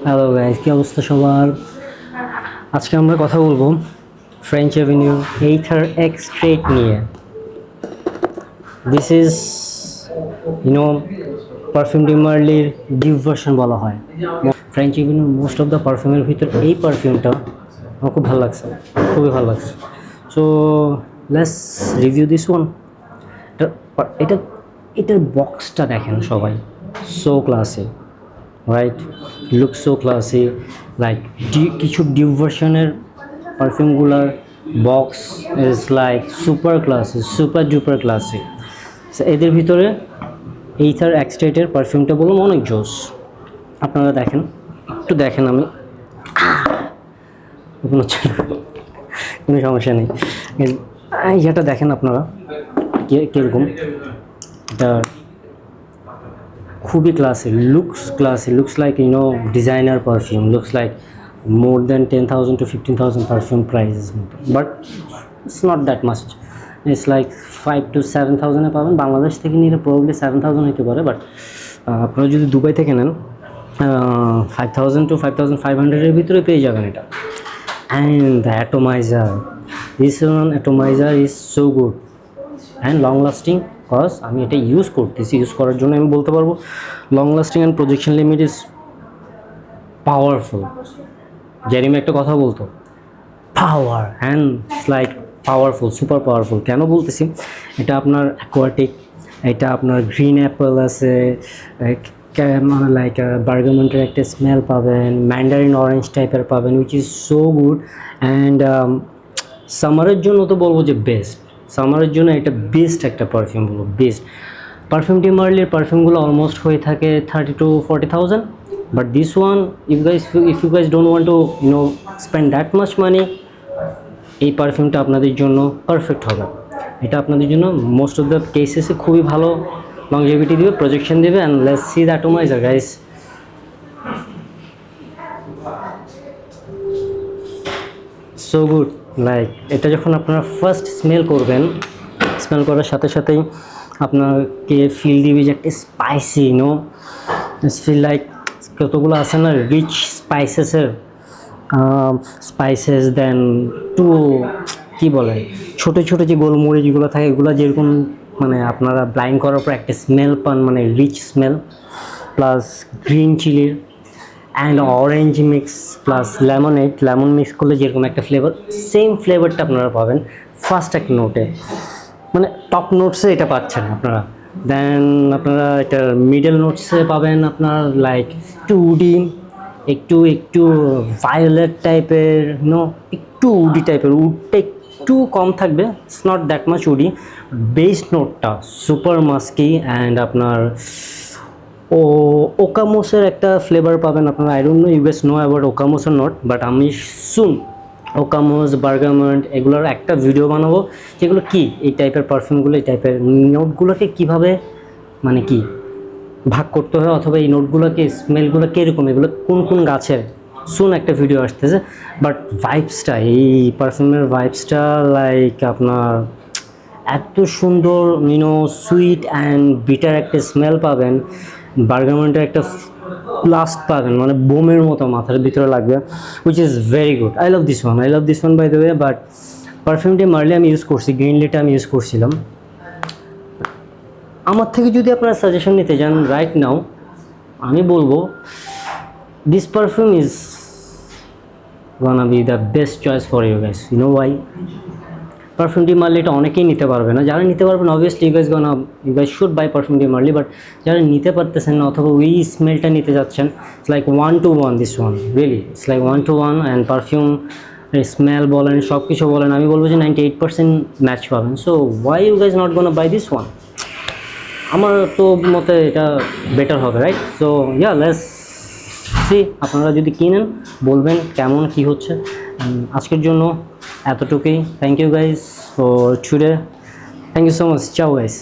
Hello guys, কি অবস্থা সবার? আজকে আমরা কথা বলবো French avenue Aether extrait নিয়ে। দিস ইজ পারফিউম ডি মার্লির ডিপ ভার্সন বলা হয়। ফ্রেঞ্চ অ্যাভিনিউর মোস্ট অফ দ্য পারফিউমের ভিতর এই পারফিউমটা আমার খুব ভালো লাগছে, খুবই ভালো লাগছে। So let's review this one. এটা এটার বক্সটা দেখেন সবাই, so classy, right? Look so classy. Like কিছু ডিপ ভার্সনের পারফিউমগুলোর box is like super classy, super duper classy. এদের ভিতরে এইথার এক্সট্রেটের পারফিউমটা বলুন অনেক জোস। আপনারা দেখেন, একটু দেখেন, আমি কোনো সমস্যা নেই। এটা দেখেন আপনারা কীরকম, এটা খুবই classy, looks like designer perfume, looks like more than 10,000 to 15,000 perfume price, but it's not that much. It's like 5 to 7,000 এ পাবেন। বাংলাদেশ থেকে নিলে প্রবাবলি 7,000 হতে পারে, বাট আপনারা যদি দুবাই থেকে নেন 5,000 to 5,500 এর ভিতরে পেয়ে যাবেন এটা। And the atomizer, this one atomizer is so good and long lasting, cause আমি এটা ইউজ করতেছি, ইউজ করার জন্য আমি বলতে পারবো long lasting and projection limit is powerful. Jeremy একটা কথা বলতো, power and like powerful, super powerful. কেন বলতেছি? এটা আপনার অ্যাকোয়াটিক, এটা আপনার গ্রিন অ্যাপেল আছে, মানে লাইক বার্গামেন্টের একটা স্মেল পাবেন, ম্যান্ডারিন অরেঞ্জ টাইপের পাবেন, which is so good. And সামারের জন্য তো বলবো যে বেস্ট, সামারের জন্য এটা বেস্ট একটা পারফিউম বলবো, বেস্ট। পারফিউম ডি মার্লির পারফিউমগুলো অলমোস্ট হয়ে থাকে 30 to 40,000, but this one if you guys don't want to spend that much money, এই পারফিউমটা আপনাদের জন্য পারফেক্ট হবে। এটা আপনাদের জন্য মোস্ট অফ দ্য কেসেসে খুবই ভালো লংজিভিটি দেবে, প্রজেকশন দেবে। And let's see the atomizer guys. So good. Like এটা যখন আপনারা ফার্স্ট স্মেল করবেন, স্মেল করার সাথে সাথেই আপনাকে ফিল দিবে যে একটা স্পাইসি, ফিল লাইক কতগুলো আছে না রিচ স্পাইসেস, দেন টু কী বলে ছোটো ছোটো যে গোলমরিচগুলো থাকে, এগুলো যেরকম মানে আপনারা ব্লাইন্ড করার পর একটা স্মেল পান, মানে রিচ স্মেল, প্লাস গ্রিন চিলির and orange mix plus lemon mix করলে যেরকম একটা ফ্লেভার, সেম ফ্লেভারটা আপনারা পাবেন ফার্স্ট এক নোটে, মানে টপ নোটসে এটা পাচ্ছেন আপনারা। দেন আপনারা এটার মিডল নোটসে পাবেন আপনার লাইক একটু উডি, একটু ভায়োলেট টাইপের, একটু উডি টাইপের, উডটা একটু কম থাকবে, it's not that much woody. Base নোটটা সুপার মাস্কি অ্যান্ড আপনার ওকামোসের একটা ফ্লেভার পাবেন আপনারা। I don't know you guys know about ওকামোসের নোট, বাট আমি শুন ওকামোস, বার্গামেন্ট এগুলোর একটা ভিডিও বানাবো, যেগুলো কি এই টাইপের পারফিউমগুলো, এই টাইপের নোটগুলোকে কীভাবে মানে কি ভাগ করতে হয়, অথবা এই নোটগুলোকে স্মেলগুলো কীরকম, এগুলো কোন কোন গাছের, শুন একটা ভিডিও আসতেছে। বাট ভাইবসটা, এই পারফিউমের ভাইবসটা লাইক আপনার এত সুন্দর, সুইট অ্যান্ড বিটার একটা স্মেল পাবেন, বার্গামেন্টের একটা লাস্ট পাবেন, মানে বোমের মতো মাথার ভিতরে লাগবে, which is very good. I love this one by the way. But perfume de Marly আমি ইউজ করছি, গ্রিন লিটা আমি ইউজ করছিলাম। আমার থেকে যদি আপনারা সাজেশন নিতে যান রাইট নাও, আমি বলবো this perfume is gonna be the best choice for you guys. You know why? Perfume de Marly এটা অনেকেই নিতে পারবে না। যারা নিতে পারবেন obviously you guys should buy perfume de Marly, but যারা নিতে পারতেছেন না অথবা ওই স্মেলটা নিতে যাচ্ছেন, it's like 1-to-1 this one, really it's like 1-to-1। And perfume smell বলেন, সব কিছু বলেন, আমি বলবো যে 98% ম্যাচ পাবেন। So why you guys not gonna buy this one? আমার তো মতে এটা বেটার হবে, right? So yeah, let's see. আপনারা যদি কিনেন বলবেন কেমন কী হচ্ছে। আজকের জন্য এতটুকুই। Thank you guys for today, thank you so much, ciao guys.